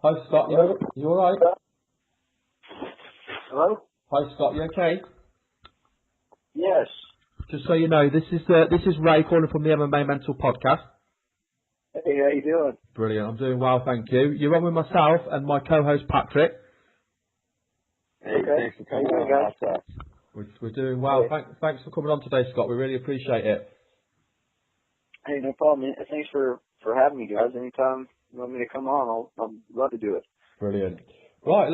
Hi Scott, you all right? Hello? Hi Scott, you okay? Yes. Just so you know, this is Ray calling from the MMA Mental podcast. Hey, how you doing? Brilliant, I'm doing well, thank you. You're on with myself and my co-host Patrick. Hey, thanks for coming on, guys. We're doing well. Hey. Thanks for coming on today, Scott. We really appreciate it. Hey, no problem. Thanks for having me, guys. Anytime you want me to come on, I'll love to do it. Brilliant. Right,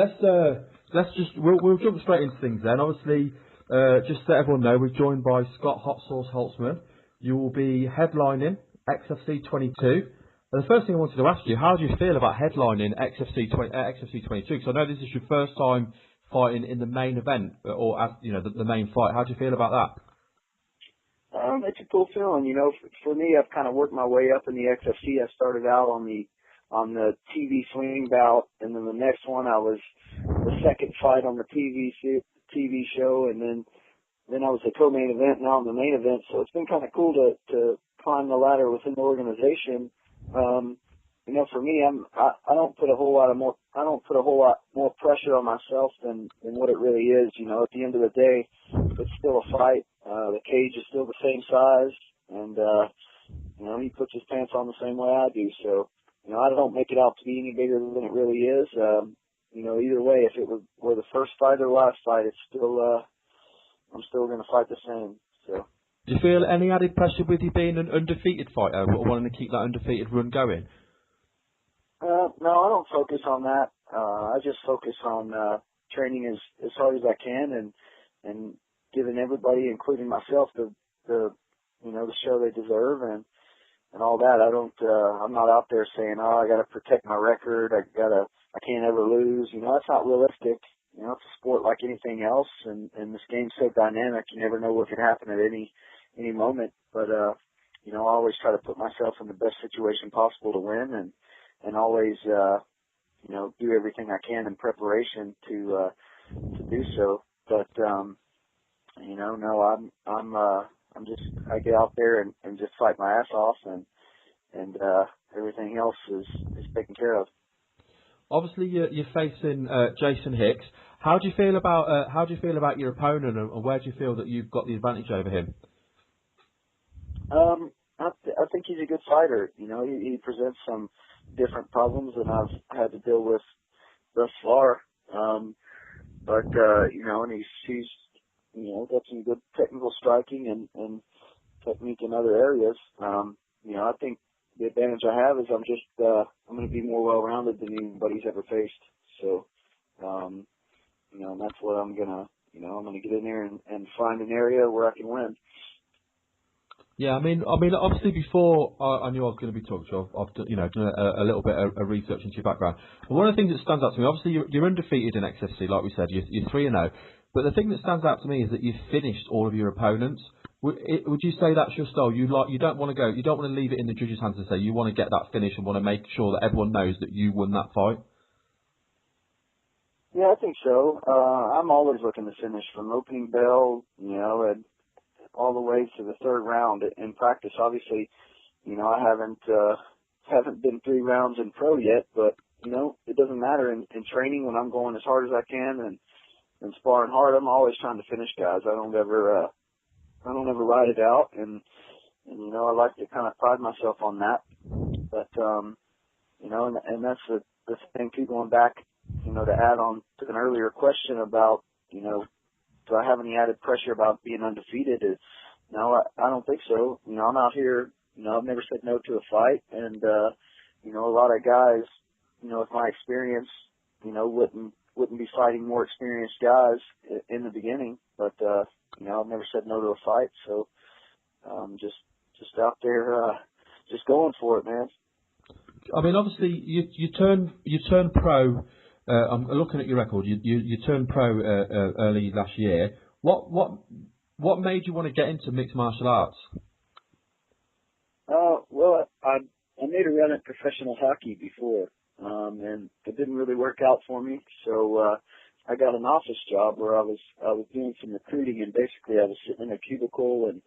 we'll jump straight into things then. Obviously, just to let everyone know, we're joined by Scott Holtzman. You will be headlining XFC 22. And the first thing I wanted to ask you, how do you feel about headlining XFC 22? Because I know this is your first time fighting in the main event, or as you know, the main fight. How do you feel about that? It's a cool feeling. You know, for me, I've kind of worked my way up in the XFC. I started out on the TV swinging bout, and then the next one I was the second fight on the TV show, and then I was the co-main event, now I'm the main event. So it's been kind of cool to climb the ladder within the organization. You know, for me, I don't put a whole lot more pressure on myself than what it really is. You know, at the end of the day, it's still a fight. The cage is still the same size, and you know, he puts his pants on the same way I do. So, you know, I don't make it out to be any bigger than it really is. You know, either way, if it were the first fight or the last fight, it's still I'm still going to fight the same. So. Do you feel any added pressure with you being an undefeated fighter, or wanting to keep that undefeated run going? No, I don't focus on that. I just focus on training as hard as I can and giving everybody, including myself, the you know, the show they deserve and all that. I'm not out there saying, oh, I got to protect my record. I can't ever lose. You know, that's not realistic. You know, it's a sport like anything else, and this game's so dynamic. You never know what can happen at any moment. But you know, I always try to put myself in the best situation possible to win, and always you know, do everything I can in preparation to do so. But you know, no, I'm just, I get out there and just fight my ass off, and everything else is taken care of. Obviously, you're facing Jason Hicks. How do you feel about your opponent, and where do you feel that you've got the advantage over him? I think he's a good fighter. You know, he presents some different problems than I've had to deal with thus far. But you know, and he's you know, got some good technical striking and technique in other areas. You know, I think the advantage I have is I'm going to be more well-rounded than anybody's ever faced. So, you know, and that's what I'm going to get in there and find an area where I can win. Yeah, I mean, obviously before I knew I was going to be talking to you, I've done, you know, done a little bit of research into your background. But one of the things that stands out to me, obviously you're undefeated in XFC, like we said, you're 3-0. But the thing that stands out to me is that you've finished all of your opponents. Would you say that's your style? You don't want to leave it in the judges' hands and say you want to get that finish and want to make sure that everyone knows that you won that fight. Yeah, I think so. I'm always looking to finish from opening bell, you know, and all the way to the third round in practice. Obviously, you know, I haven't been 3 rounds in pro yet, but you know, it doesn't matter in training when I'm going as hard as I can and sparring hard. I'm always trying to finish guys. I don't ever ride it out, and you know, I like to kind of pride myself on that. But you know, and that's the thing too, going back, you know, to add on to an earlier question about, you know, do I have any added pressure about being undefeated? No, I don't think so. You know, I'm out here, you know, I've never said no to a fight, and you know, a lot of guys, you know, with my experience, you know, wouldn't be fighting more experienced guys in the beginning, but you know, I've never said no to a fight, so just out there, just going for it, man. I mean, obviously you turned pro. I'm looking at your record. You turned pro early last year. What made you want to get into mixed martial arts? Well, I made a run at professional hockey before, and it didn't really work out for me. So I got an office job where I was doing some recruiting, and basically I was sitting in a cubicle and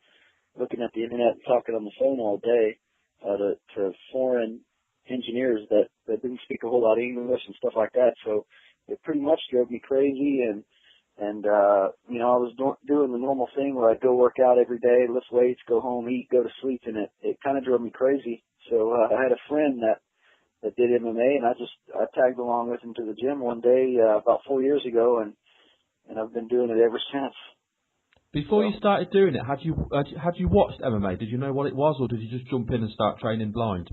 looking at the internet and talking on the phone all day to foreign engineers that didn't speak a whole lot of English and stuff like that. So it pretty much drove me crazy. And you know, I was doing the normal thing where I'd go work out every day, lift weights, go home, eat, go to sleep, and it kind of drove me crazy. So I had a friend that did MMA, and I tagged along with him to the gym one day about 4 years ago, and I've been doing it ever since. Before you started doing it, had you watched MMA? Did you know what it was, or did you just jump in and start training blind?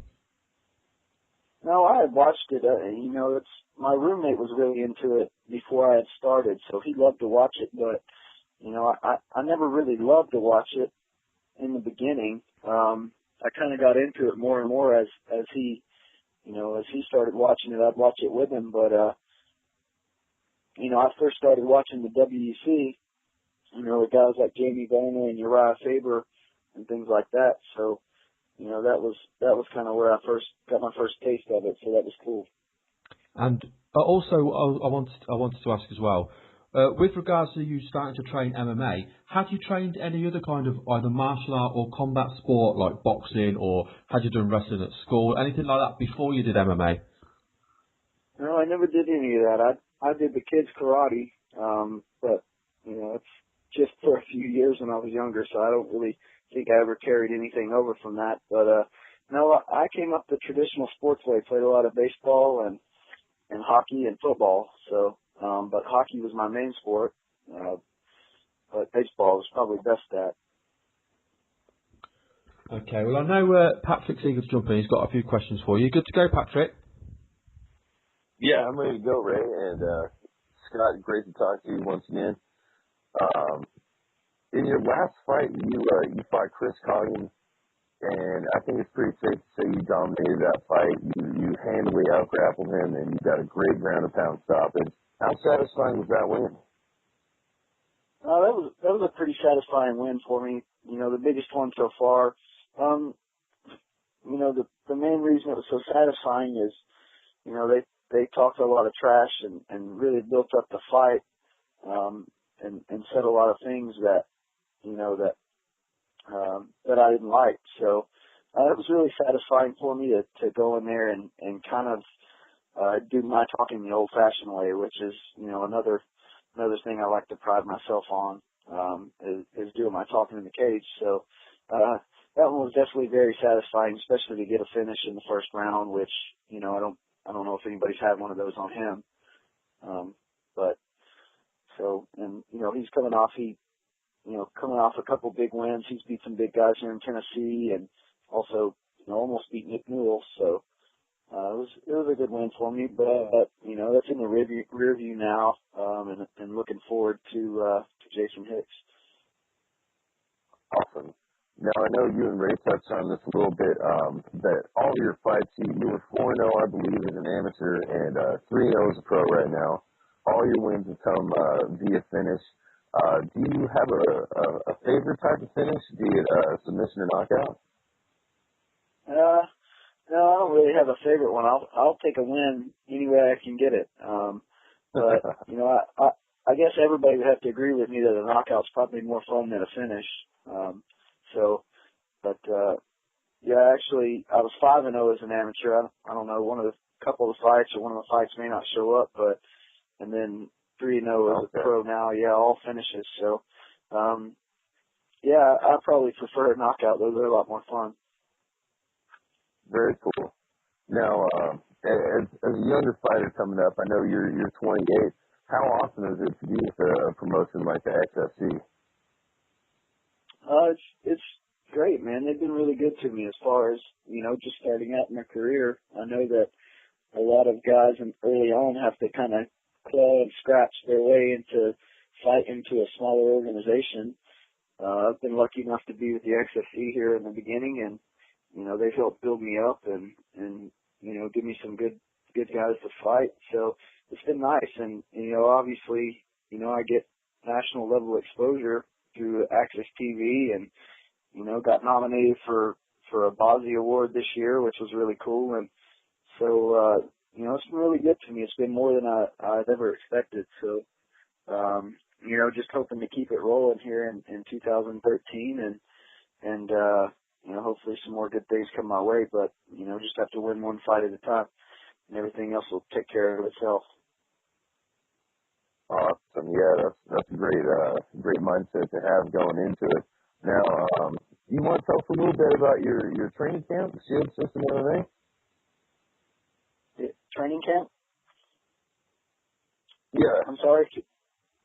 No, I had watched it. You know, my roommate was really into it before I had started, so he loved to watch it. But you know, I never really loved to watch it in the beginning. I kind of got into it more and more as he, you know, as he started watching it. I'd watch it with him. But you know, I first started watching the WEC. You know, with guys like Jamie Varner and Uriah Faber and things like that. So, you know, that was kind of where I first got my first taste of it. So that was cool. And also, I wanted to ask as well, with regards to you starting to train MMA, had you trained any other kind of either martial art or combat sport like boxing, or had you done wrestling at school, anything like that before you did MMA? No, I never did any of that. I did the kids karate, but you know, it's just for a few years when I was younger, so I don't really think I ever carried anything over from that. But no, I came up the traditional sports way. Played a lot of baseball and hockey and football. So, but hockey was my main sport. But baseball was probably best at. Okay, well I know Patrick's eager to jump in. He's got a few questions for you. Good to go, Patrick? Yeah, I'm ready to go, Ray. And Scott, great to talk to you once again. In your last fight, you fought Chris Coggin, and I think it's pretty safe to say you dominated that fight. You handily out-grappled him, and you got a great ground-and-pound stoppage. How satisfying was that win? That was a pretty satisfying win for me. You know, the biggest one so far. You know, the main reason it was so satisfying is, you know, they talked a lot of trash and really built up the fight, and said a lot of things that, you know, that I didn't like. So, it was really satisfying for me to go in there and kind of, do my talking the old fashioned way, which is, you know, another thing I like to pride myself on, is doing my talking in the cage. So, that one was definitely very satisfying, especially to get a finish in the first round, which, you know, I don't know if anybody's had one of those on him. But so, and, you know, he's coming off a couple big wins. He's beat some big guys here in Tennessee and also, you know, almost beat Nick Newell. So, it was a good win for me, but you know, that's in the rear view now, and looking forward to Jason Hicks. Awesome. Now, I know you and Ray touched on this a little bit, that all your fights, you were 4-0, I believe, as an amateur, and 3-0 as a pro right now. All your wins have come via finish. Do you have a favorite type of finish, be it submission or knockout? No, I don't really have a favorite one. I'll take a win any way I can get it. But you know, I guess everybody would have to agree with me that a knockout's probably more fun than a finish. Yeah, actually, I was 5-0 as an amateur. I don't know, one of the couple of the fights or one of the fights may not show up, and then 3-0 as a pro now. Yeah, all finishes. So, yeah, I probably prefer a knockout. Those are a lot more fun. Very cool. Now, as a younger fighter coming up, I know you're 28. How often is it to be with a promotion like the XFC? It's great, man. They've been really good to me as far as, you know, just starting out in my career. I know that a lot of guys early on have to kind of claw and scratch their way into fight into a smaller organization. I've been lucky enough to be with the XFC here in the beginning, and you know, they've helped build me up and you know, give me some good guys to fight. So it's been nice. And, you know, obviously, you know, I get national level exposure through Access TV and, you know, got nominated for a Bozzy Award this year, which was really cool. And so, you know, it's been really good to me. It's been more than I've ever expected. So, you know, just hoping to keep it rolling here in 2013 and hopefully some more good things come my way, but, just have to win one fight at a time, and everything else will take care of itself. Awesome. Yeah, that's a great mindset to have going into it. Now, you want to tell us a little bit about your training camp, Shield System MMA? Training camp? Yeah. I'm sorry.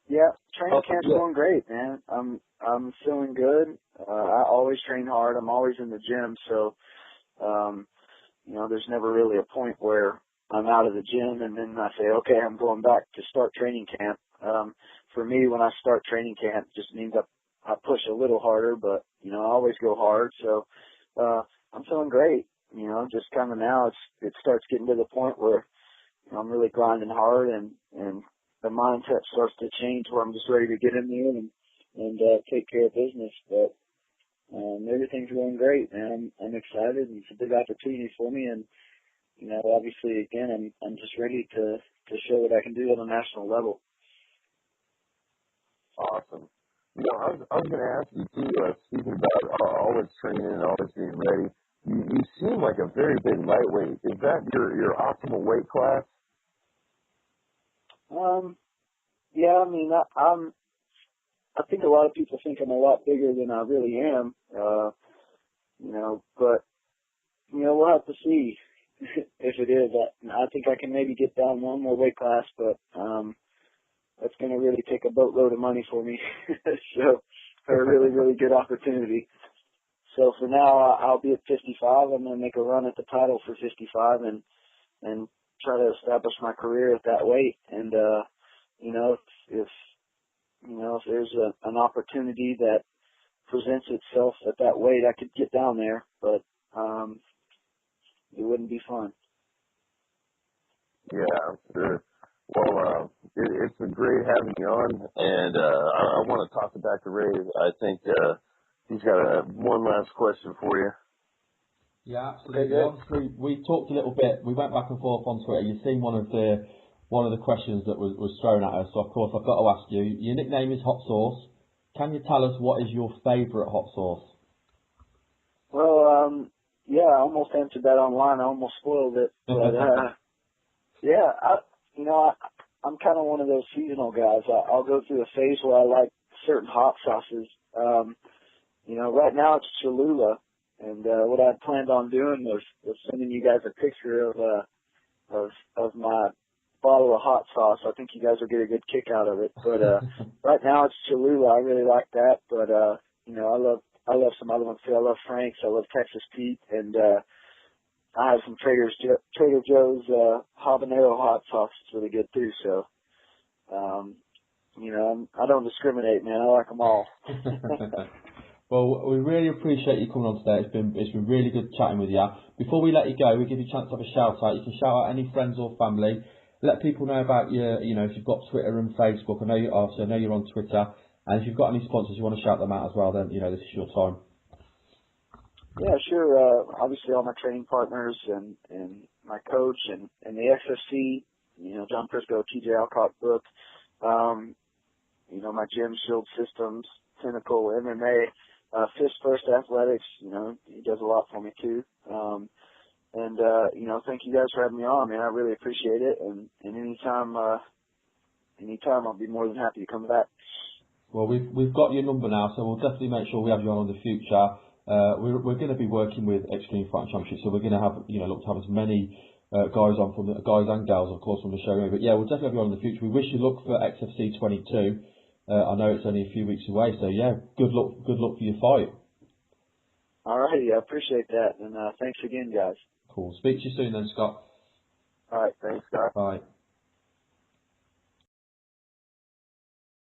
Yeah, training camp's going great, man. I'm feeling good. I always train hard. I'm always in the gym, so there's never really a point where I'm out of the gym and then I say, okay, I'm going back to start training camp. For me, when I start training camp, it just means I push a little harder, but I always go hard. So I'm feeling great. Just kind of now it starts getting to the point where I'm really grinding hard and the mindset starts to change where I'm just ready to get in there and take care of business. But everything's going great, man. I'm excited. It's a big opportunity for me, and obviously, again, I'm just ready to show what I can do on a national level. Awesome. I was going to ask you too. Speaking about always training and always being ready, you seem like a very big lightweight. Is that your optimal weight class? Yeah, I mean, I think a lot of people think I'm a lot bigger than I really am, but, we'll have to see if it is. I think I can maybe get down one more weight class, but, that's going to really take a boatload of money for me. So, a really, really good opportunity. So for now, I'll be at 55. I'm going to make a run at the title for 55 and try to establish my career at that weight. And, if there's an opportunity that presents itself at that weight, I could get down there, but it wouldn't be fun. Yeah, sure. Well, it's been great having you on, and I want to toss it back to Ray. I think he's got one last question for you. Yeah, absolutely. Obviously, we talked a little bit. We went back and forth on Twitter. You've seen one of the questions that was thrown at us. So of course, I've got to ask you. Your nickname is Hot Sauce. Can you tell us what is your favourite hot sauce? Well, yeah, I almost answered that online. I almost spoiled it, but yeah, I'm kind of one of those seasonal guys. I'll go through a phase where I like certain hot sauces. Right now it's Cholula. And what I planned on doing was sending you guys a picture of my bottle of hot sauce. I think you guys will get a good kick out of it. But right now it's Cholula. I really like that. But I love some other ones too. I love Frank's. I love Texas Pete, and I have some Trader Joe's habanero hot sauce. It's really good too. So I don't discriminate, man. I like them all. Well, we really appreciate you coming on today. It's been really good chatting with you. Before we let you go, we give you a chance to have a shout out. You can shout out any friends or family. Let people know about your, if you've got Twitter and Facebook. I know you're on Twitter. And if you've got any sponsors you want to shout them out as well, then this is your time. Yeah, sure. Obviously, all my training partners and my coach and the XFC. John Prisco, TJ Alcott, Brooke. My gym, Shield Systems, Pinnacle, MMA. Fist First Athletics, he does a lot for me too. Thank you guys for having me on, man. I really appreciate it. And anytime I'll be more than happy to come back. Well, we've got your number now, so we'll definitely make sure we have you on in the future. We're going to be working with Extreme Fighting Championship, so we're going to have, look to have as many guys on from guys and gals, of course, from the show. But yeah, we'll definitely have you on in the future. We wish you luck for XFC 22. I know it's only a few weeks away, so yeah, good luck for your fight. All righty, I appreciate that, and thanks again, guys. Cool. Speak to you soon then, Scott. All right, thanks, Scott. Bye.